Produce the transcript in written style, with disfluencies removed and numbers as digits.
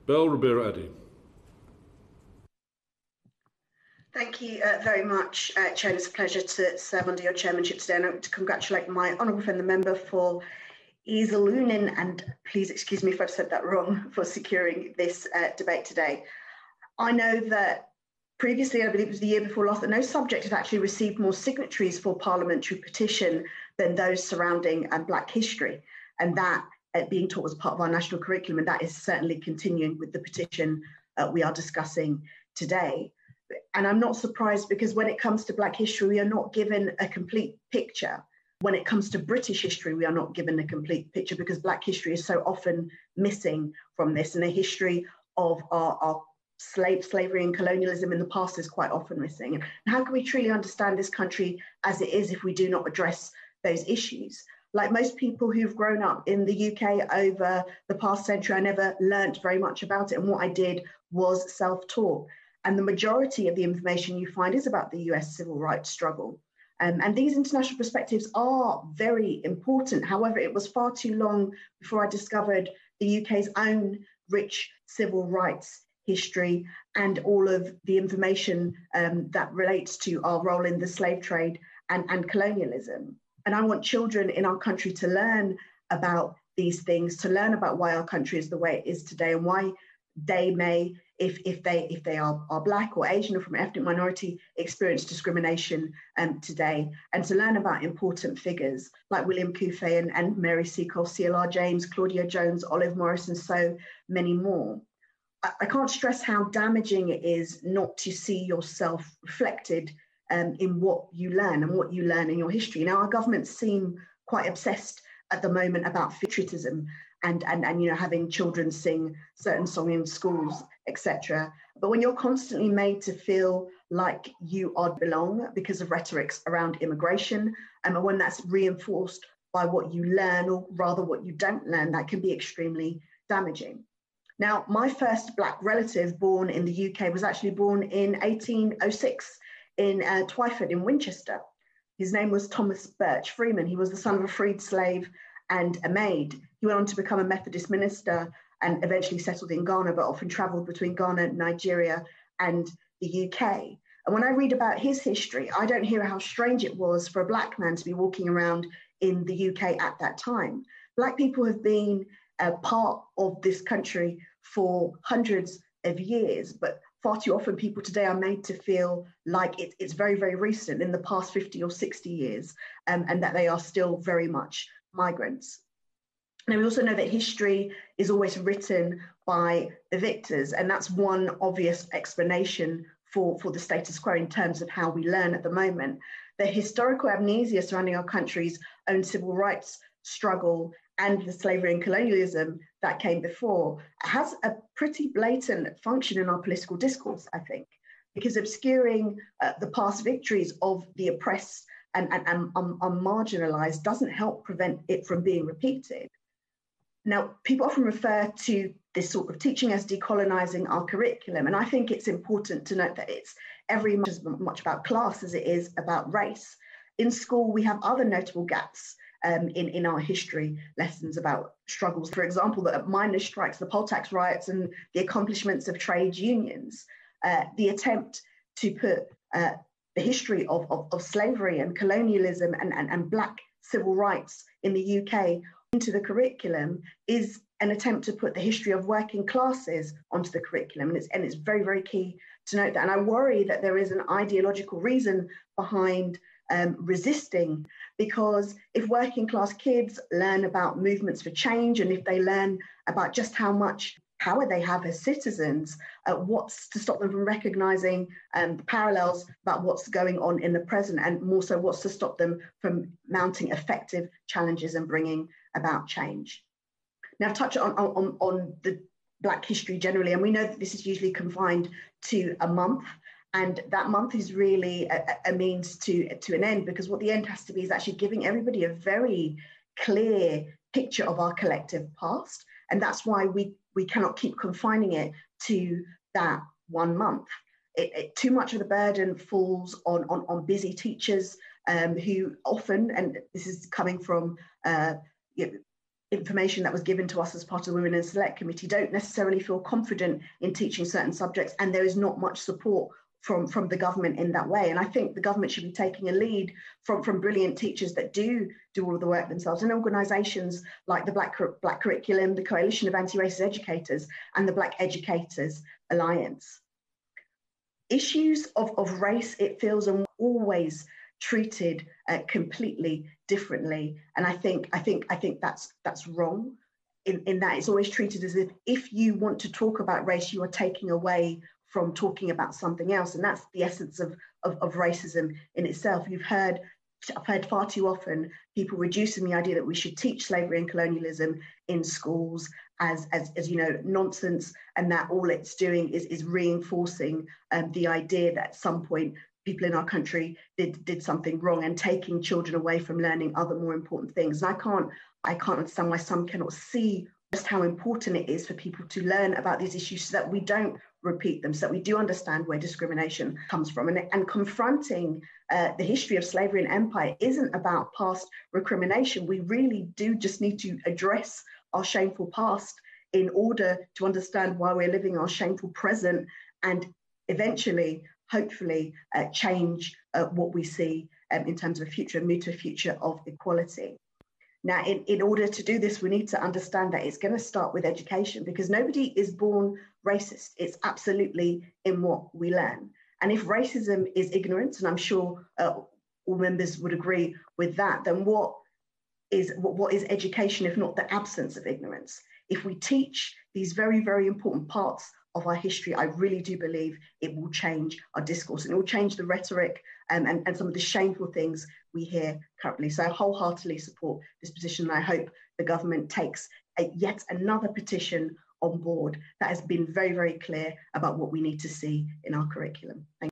Bell Ribeiro-Addy. Thank you very much, Chair. It's a pleasure to serve under your chairmanship today, and I want to congratulate my honourable friend, the member for Iserlohn, and please excuse me if I've said that wrong, for securing this debate today. I know that previously, I believe it was the year before last, that no subject had actually received more signatories for parliamentary petition than those surrounding Black history, and that being taught as part of our national curriculum, and that is certainly continuing with the petition we are discussing today. And I'm not surprised, because when it comes to Black history, we are not given a complete picture. When it comes to British history, we are not given a complete picture, because Black history is so often missing from this, and a history of our slavery and colonialism in the past is quite often missing. And how can we truly understand this country as it is if we do not address those issues? Like most people who've grown up in the UK over the past century, I never learnt very much about it, and what I did was self-taught. And the majority of the information you find is about the US civil rights struggle. And these international perspectives are very important. However, it was far too long before I discovered the UK's own rich civil rights history and all of the information that relates to our role in the slave trade and colonialism. And I want children in our country to learn about these things, to learn about why our country is the way it is today, and why they may, if they are Black or Asian or from an ethnic minority, experience discrimination today, and to learn about important figures like William Coufay and Mary Seacole, CLR James, Claudia Jones, Olive Morris, and so many more. I can't stress how damaging it is not to see yourself reflected in what you learn and what you learn in your history. Now, our governments seem quite obsessed at the moment about patriotism and having children sing certain songs in schools, etc. But when you're constantly made to feel like you are belong because of rhetorics around immigration, and when that's reinforced by what you learn, or rather what you don't learn, that can be extremely damaging. Now, my first Black relative born in the UK was actually born in 1806 in Twyford in Winchester. His name was Thomas Birch Freeman. He was the son of a freed slave and a maid. He went on to become a Methodist minister and eventually settled in Ghana, but often travelled between Ghana, Nigeria, and the UK. And when I read about his history, I don't hear how strange it was for a Black man to be walking around in the UK at that time. Black people have been a part of this country for hundreds of years, but far too often people today are made to feel like it's very, very recent, in the past 50 or 60 years, and that they are still very much migrants. Now, we also know that history is always written by the victors, and that's one obvious explanation for the status quo in terms of how we learn at the moment. The historical amnesia surrounding our country's own civil rights struggle and the slavery and colonialism that came before has a pretty blatant function in our political discourse, I think, because obscuring the past victories of the oppressed and marginalized doesn't help prevent it from being repeated. Now, people often refer to this sort of teaching as decolonizing our curriculum, and I think it's important to note that it's every much about class as it is about race. In school, we have other notable gaps in our history lessons about struggles, for example, the miners' strikes, the poll tax riots, and the accomplishments of trade unions. The attempt to put the history of slavery and colonialism and Black civil rights in the UK into the curriculum is an attempt to put the history of working classes onto the curriculum. And it's very, very key to note that. And I worry that there is an ideological reason behind resisting, because if working class kids learn about movements for change, and if they learn about just how much power they have as citizens, what's to stop them from recognizing the parallels about what's going on in the present, and more so what's to stop them from mounting effective challenges and bringing about change. Now, touch on the Black history generally, and we know that this is usually confined to a month, and that month is really a means to an end, because what the end has to be is actually giving everybody a very clear picture of our collective past, and that's why we cannot keep confining it to that 1 month. Too much of the burden falls on busy teachers who often, and this is coming from information that was given to us as part of the Women in Select Committee don't necessarily feel confident in teaching certain subjects, and there is not much support from the government in that way. And I think the government should be taking a lead from brilliant teachers that do all of the work themselves, and organisations like the Black Curriculum, the Coalition of Anti-Racist Educators, and the Black Educators Alliance. Issues of race, it feels, are always treated completely differently, and I think that's wrong. In that it's always treated as if you want to talk about race, you are taking away from talking about something else, and that's the essence of racism in itself. I've heard far too often people reducing the idea that we should teach slavery and colonialism in schools as nonsense, and that all it's doing is reinforcing the idea that at some point people in our country did something wrong, and taking children away from learning other more important things. And I can't understand why some cannot see just how important it is for people to learn about these issues so that we don't repeat them, so that we do understand where discrimination comes from. And confronting the history of slavery and empire isn't about past recrimination. We really do just need to address our shameful past in order to understand why we're living our shameful present, and eventually, hopefully, change what we see in terms of a future, and move to a future of equality. Now, in order to do this, we need to understand that it's going to start with education, because nobody is born racist. It's absolutely in what we learn. And if racism is ignorance, and I'm sure all members would agree with that, then what is education if not the absence of ignorance? If we teach these very, very important parts of our history, I really do believe it will change our discourse, and it will change the rhetoric and some of the shameful things we hear currently. So I wholeheartedly support this position, and I hope the government takes yet another petition on board that has been very, very clear about what we need to see in our curriculum. Thank you.